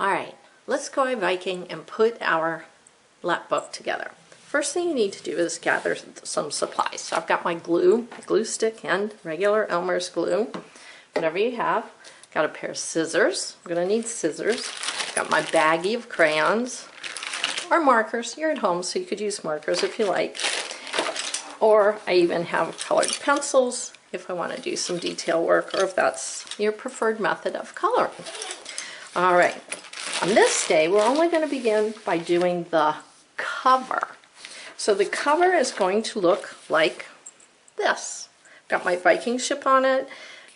Alright, let's go Viking and put our lap book together. First thing you need to do is gather some supplies. So I've got my glue stick and regular Elmer's glue, whatever you have. Got a pair of scissors. I'm going to need scissors. Got my baggie of crayons or markers. You're at home, so you could use markers if you like. Or I even have colored pencils if I want to do some detail work, or if that's your preferred method of coloring. Alright, on this day we're only going to begin by doing the cover. So the cover is going to look like this. Got my Viking ship on it.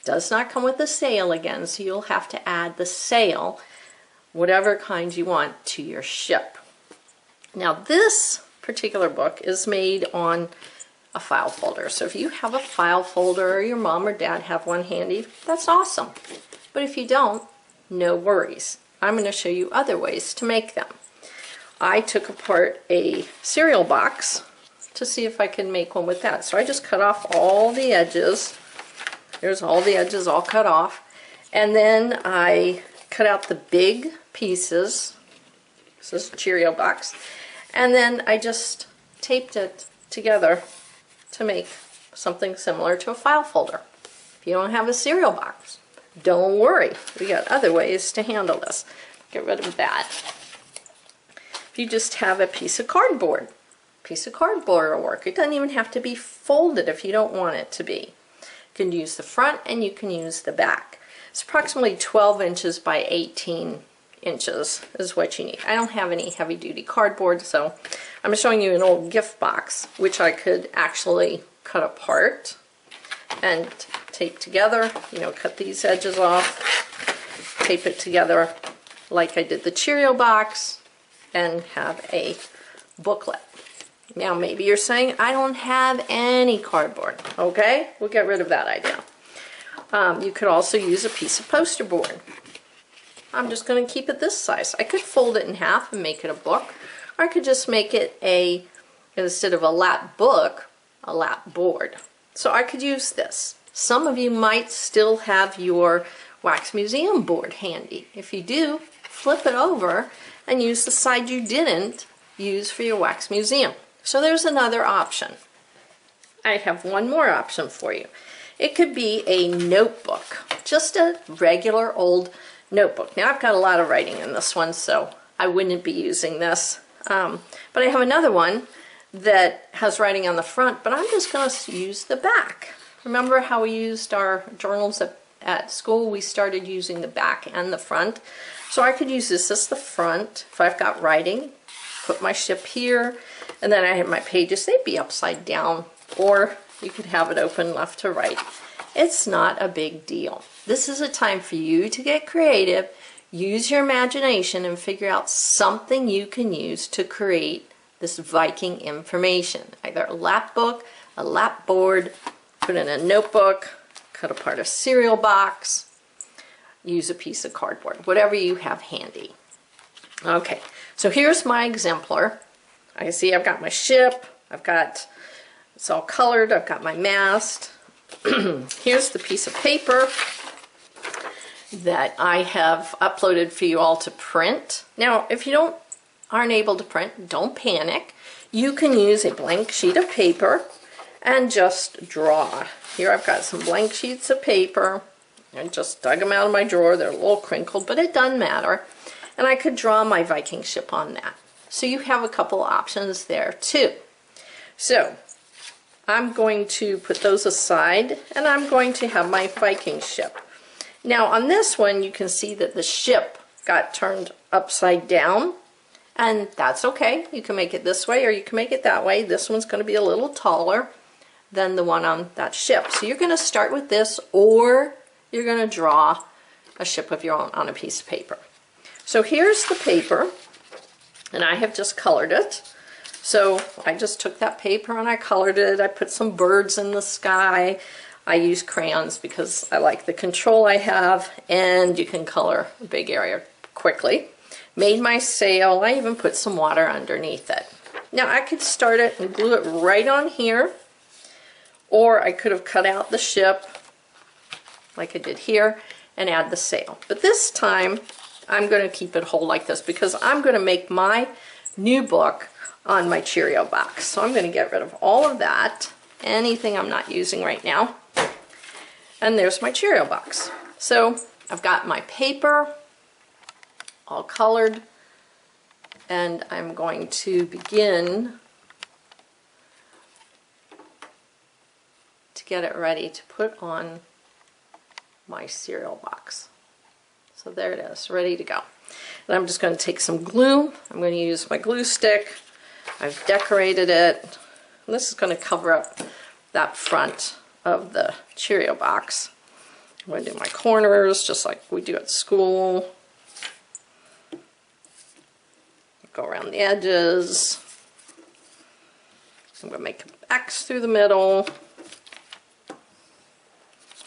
Does not come with a sail again, so you'll have to add the sail, whatever kind you want, to your ship. Now this particular book is made on a file folder. So if you have a file folder, or your mom or dad have one handy, that's awesome. But if you don't, no worries. I'm going to show you other ways to make them. I took apart a cereal box to see if I can make one with that. So I just cut off all the edges. There's all the edges all cut off. And then I cut out the big pieces. This is a Cheerio box. And then I just taped it together to make something similar to a file folder. If you don't have a cereal box, don't worry. We got other ways to handle this. Get rid of that. If you just have a piece of cardboard will work. It doesn't even have to be folded if you don't want it to be. You can use the front and you can use the back. It's approximately 12 inches by 18 inches is what you need. I don't have any heavy-duty cardboard, so I'm showing you an old gift box, which I could actually cut apart and tape together. You know, cut these edges off, tape it together like I did the Cheerio box, and have a booklet. Now maybe you're saying, I don't have any cardboard. Okay, we'll get rid of that idea. You could also use a piece of poster board. I'm just going to keep it this size. I could fold it in half and make it a book, or I could just make it instead of a lap book, a lap board. So I could use this. Some of you might still have your wax museum board handy. If you do, flip it over and use the side you didn't use for your wax museum. So there's another option. I have one more option for you. It could be a notebook, just a regular old notebook. Now I've got a lot of writing in this one, so I wouldn't be using this. But I have another one that has writing on the front, but I'm just going to use the back. Remember how we used our journals at school? We started using the back and the front. So I could use this as the front if I've got writing. Put my ship here, and then I have my pages. They'd be upside down, or you could have it open left to right. It's not a big deal. This is a time for you to get creative, use your imagination, and figure out something you can use to create this Viking information. Either a lap book, a lap board, put in a notebook, cut apart a cereal box, use a piece of cardboard, whatever you have handy. Okay, so here's my exemplar. I see I've got my ship, it's all colored, I've got my mast. Here's the piece of paper that I have uploaded for you all to print. Now, if you aren't able to print, don't panic. You can use a blank sheet of paper and just draw. Here I've got some blank sheets of paper. I just dug them out of my drawer. They're a little crinkled, but it doesn't matter. And I could draw my Viking ship on that. So you have a couple options there too. So I'm going to put those aside, and I'm going to have my Viking ship. Now on this one you can see that the ship got turned upside down, and that's okay. You can make it this way or you can make it that way. This one's going to be a little taller than the one on that ship. So you're going to start with this, or you're going to draw a ship of your own on a piece of paper. So here's the paper, and I have just colored it. So I just took that paper and I colored it. I put some birds in the sky. I use crayons because I like the control I have, and you can color a big area quickly. Made my sail. I even put some water underneath it. Now I could start it and glue it right on here, or I could have cut out the ship like I did here and add the sail. But this time I'm going to keep it whole like this because I'm going to make my new book on my Cheerio box. So I'm going to get rid of all of that, anything I'm not using right now. And there's my Cheerio box. So I've got my paper all colored, and I'm going to begin to get it ready to put on my cereal box. So there it is, ready to go. And I'm just going to take some glue. I'm going to use my glue stick. I've decorated it. And this is going to cover up that front of the Cheerio box. I'm going to do my corners just like we do at school. Go around the edges. I'm going to make an X through the middle.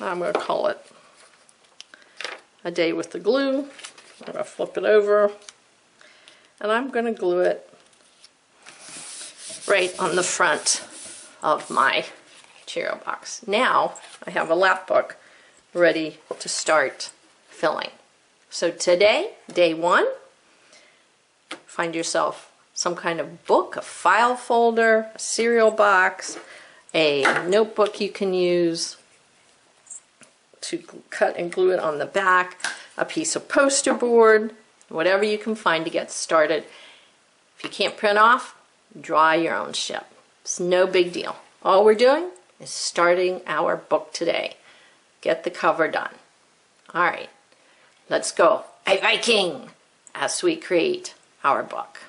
I'm going to call it a day with the glue. I'm going to flip it over, and I'm going to glue it right on the front of my Cheerio box. Now I have a lap book ready to start filling. So today, day one, find yourself some kind of book, a file folder, a cereal box, a notebook you can use to cut and glue it on the back, a piece of poster board, whatever you can find to get started. If you can't print off, draw your own ship. It's no big deal. All we're doing is starting our book today. Get the cover done. All right, let's go. Hey Viking, as we create our book.